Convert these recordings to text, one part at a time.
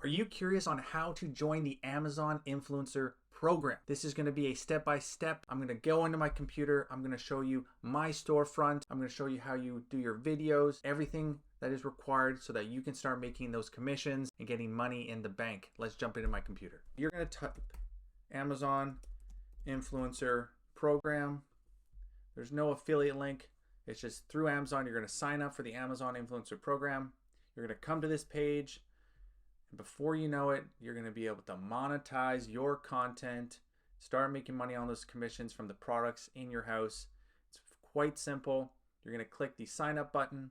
Are you curious on how to join the Amazon Influencer Program? This is going to be a step-by-step. I'm going to go into my computer. I'm going to show you my storefront. I'm going to show you how you do your videos, everything that is required so that you can start making those commissions and getting money in the bank. Let's jump into my computer. You're going to type Amazon Influencer Program. There's no affiliate link. It's just through Amazon. You're going to sign up for the Amazon Influencer Program. You're going to come to this page. Before you know it, you're going to be able to monetize your content, start making money on those commissions from the products in your house. It's quite simple. You're going to click the sign up button.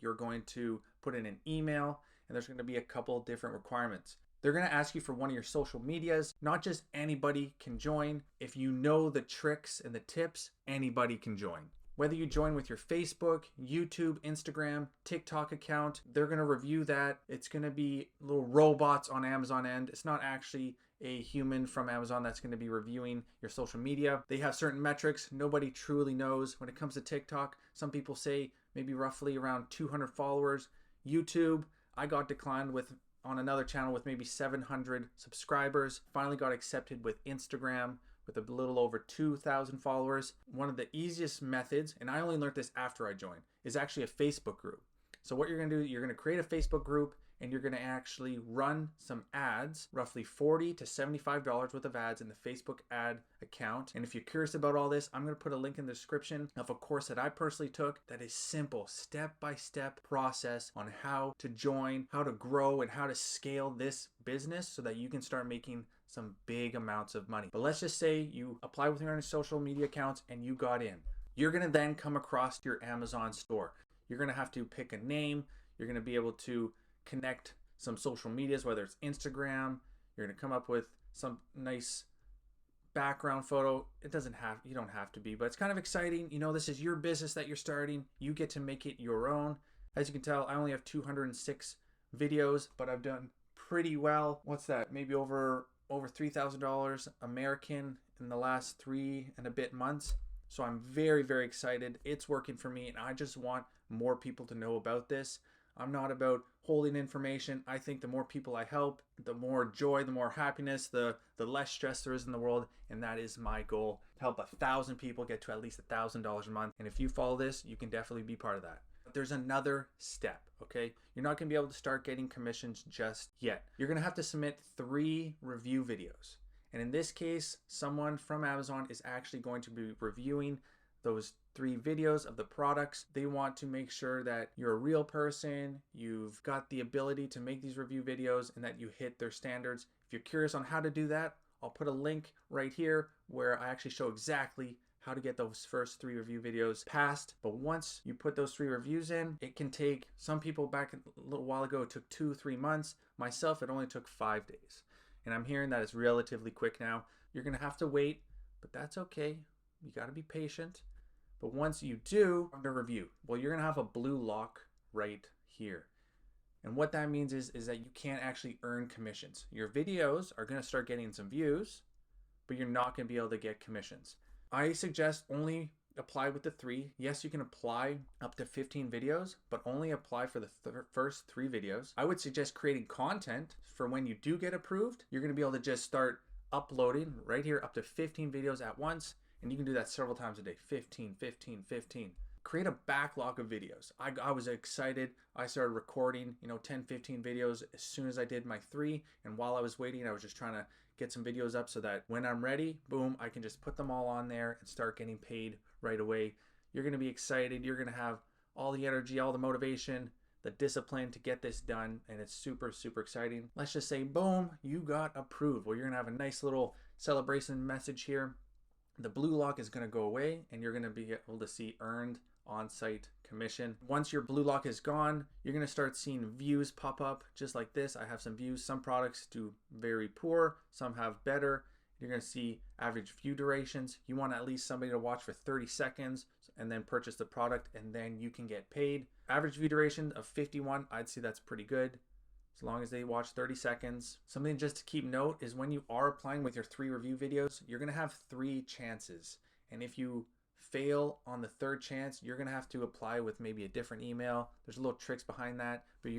You're going to put in an email, and there's going to be a couple different requirements. They're going to ask you for one of your social medias. Not just anybody can join. If you know the tricks and the tips, anybody can join. Whether you join with your Facebook, YouTube, Instagram, TikTok account, they're going to review that. It's going to be little robots on Amazon end. It's not actually a human from Amazon that's going to be reviewing your social media. They have certain metrics. Nobody truly knows. When it comes to TikTok, some people say maybe roughly around 200 followers. YouTube, I got declined on another channel with maybe 700 subscribers. Finally got accepted with Instagram with a little over 2,000 followers. One of the easiest methods, and I only learned this after I joined, is actually a Facebook group. So what you're gonna do, you're gonna create a Facebook group and you're gonna actually run some ads, roughly $40 to $75 worth of ads in the Facebook ad account. And if you're curious about all this, I'm gonna put a link in the description of a course that I personally took that is simple, step-by-step process on how to join, how to grow, and how to scale this business so that you can start making some big amounts of money. But let's just say you apply with your own social media accounts and you got in. You're gonna then come across your Amazon store. You're gonna have to pick a name. You're gonna be able to connect some social medias, whether it's Instagram. You're gonna come up with some nice background photo. You don't have to be, but it's kind of exciting. You know, this is your business that you're starting. You get to make it your own. As you can tell, I only have 206 videos, but I've done pretty well. What's that? Maybe over $3,000 American in the last 3 and a bit months. So I'm very, very excited. It's working for me, and I just want more people to know about this. I'm not about holding information. I think the more people I help, the more joy, the more happiness, the less stress there is in the world. And that is my goal, to help 1,000 people get to at least $1,000 a month. And if you follow this, you can definitely be part of that. There's another step, okay? You're not gonna be able to start getting commissions just yet. You're gonna have to submit 3 review videos. And in this case, someone from Amazon is actually going to be reviewing those 3 videos of the products. They want to make sure that you're a real person, you've got the ability to make these review videos, and that you hit their standards. If you're curious on how to do that, I'll put a link right here where I actually show exactly how to get those first 3 review videos passed. But once you put those 3 reviews in, it can take, some people back a little while ago, it took 2-3 months. Myself, it only took 5 days. And I'm hearing that it's relatively quick now. You're gonna have to wait, but that's okay. You gotta be patient. But once you do, under review, well, you're gonna have a blue lock right here. And what that means is that you can't actually earn commissions. Your videos are gonna start getting some views, but you're not gonna be able to get commissions. I suggest only apply with the 3. Yes, you can apply up to 15 videos, but only apply for the first 3 videos. I would suggest creating content for when you do get approved. You're gonna be able to just start uploading right here up to 15 videos at once, and you can do that several times a day, 15, 15, 15. Create a backlog of videos. I was excited. I started recording, 10, 15 videos as soon as I did my 3. And while I was waiting, I was just trying to get some videos up so that when I'm ready, boom, I can just put them all on there and start getting paid right away. You're gonna be excited. You're gonna have all the energy, all the motivation, the discipline to get this done. And it's super, super exciting. Let's just say, boom, you got approved. Well, you're gonna have a nice little celebration message here. The blue lock is gonna go away and you're gonna be able to see earned on-site commission. Once your blue lock is gone, you're gonna start seeing views pop up just like this. I have some views. Some products do very poor, some have better. You're gonna see average view durations. You want at least somebody to watch for 30 seconds and then purchase the product, and then you can get paid. Average view duration of 51, I'd say that's pretty good, as long as they watch 30 seconds. Something just to keep note is when you are applying with your 3 review videos, you're gonna have 3 chances. And if you fail on the 3rd chance, you're gonna have to apply with maybe a different email. There's little tricks behind that, but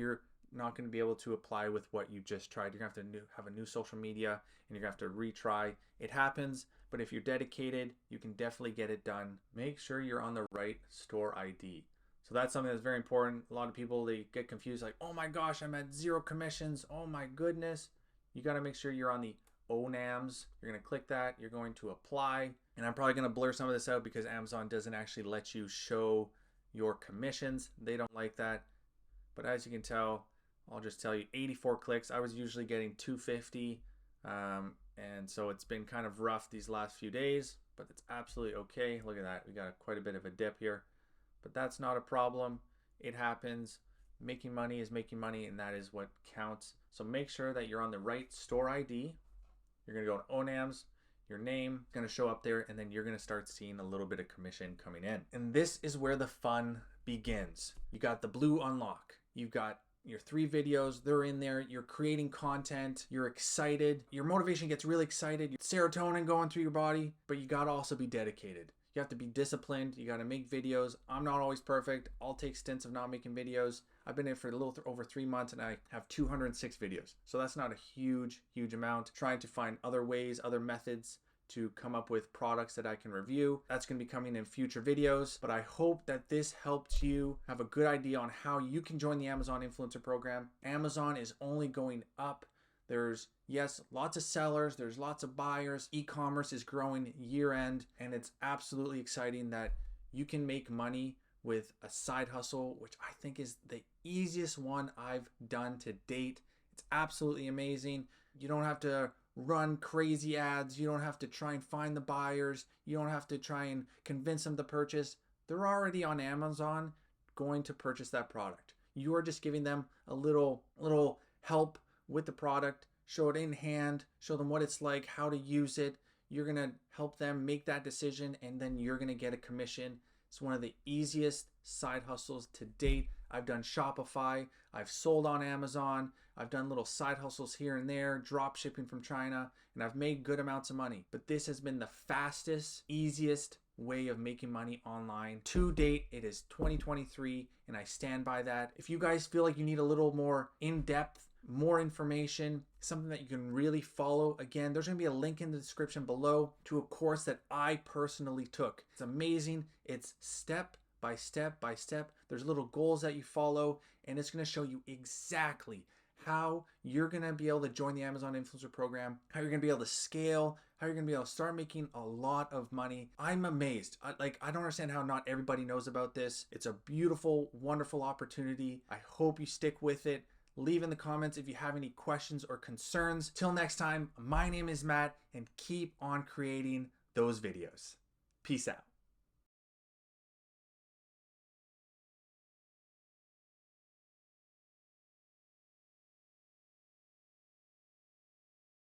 not going to be able to apply with what you just tried. You're going to have to have a new social media and you're going to have to retry. It happens, but if you're dedicated, you can definitely get it done. Make sure you're on the right store ID. So that's something that's very important. A lot of people, they get confused like, oh my gosh, I'm at 0 commissions. Oh my goodness. You got to make sure you're on the ONAMs. You're going to click that. You're going to apply. And I'm probably going to blur some of this out because Amazon doesn't actually let you show your commissions. They don't like that. But as you can tell, I'll just tell you 84 clicks. I was usually getting 250. And so it's been kind of rough these last few days, but it's absolutely okay. Look at that. We got quite a bit of a dip here, but that's not a problem. It happens. Making money is making money, and that is what counts. So make sure that you're on the right store ID. You're going to go to ONAMs. Your name is going to show up there, and then you're going to start seeing a little bit of commission coming in. And this is where the fun begins. You got the blue unlock. You've got your 3 videos, they're in there, you're creating content, you're excited, your motivation gets really excited, serotonin going through your body, but you gotta also be dedicated. You have to be disciplined, you gotta make videos. I'm not always perfect, I'll take stints of not making videos. I've been in for a little over 3 months and I have 206 videos. So that's not a huge amount. Trying to find other ways, other methods to come up with products that I can review. That's going to be coming in future videos, but I hope that this helped you have a good idea on how you can join the Amazon Influencer Program. Amazon is only going up. There's, yes, lots of sellers, there's lots of buyers. E-commerce is growing year end, and it's absolutely exciting that you can make money with a side hustle, which I think is the easiest one I've done to date. It's absolutely amazing. You don't have to run crazy ads. You don't have to try and find the buyers. You don't have to try and convince them to purchase. They're already on Amazon going to purchase that product. You are just giving them a little help with the product, show it in hand, show them what it's like, how to use it. You're going to help them make that decision, and then you're going to get a commission. It's one of the easiest side hustles to date. I've done Shopify, I've sold on Amazon, I've done little side hustles here and there, drop shipping from China, and I've made good amounts of money. But this has been the fastest, easiest way of making money online to date. It is 2023, and I stand by that. If you guys feel like you need a little more in-depth, more information, something that you can really follow, again, there's going to be a link in the description below to a course that I personally took. It's amazing. It's step by step by step. There's little goals that you follow, and it's going to show you exactly how you're going to be able to join the Amazon Influencer Program, how you're going to be able to scale, how you're going to be able to start making a lot of money. I'm amazed. I don't understand how not everybody knows about this. It's a beautiful, wonderful opportunity. I hope you stick with it. Leave in the comments if you have any questions or concerns. Till next time, my name is Matt, and keep on creating those videos. Peace out.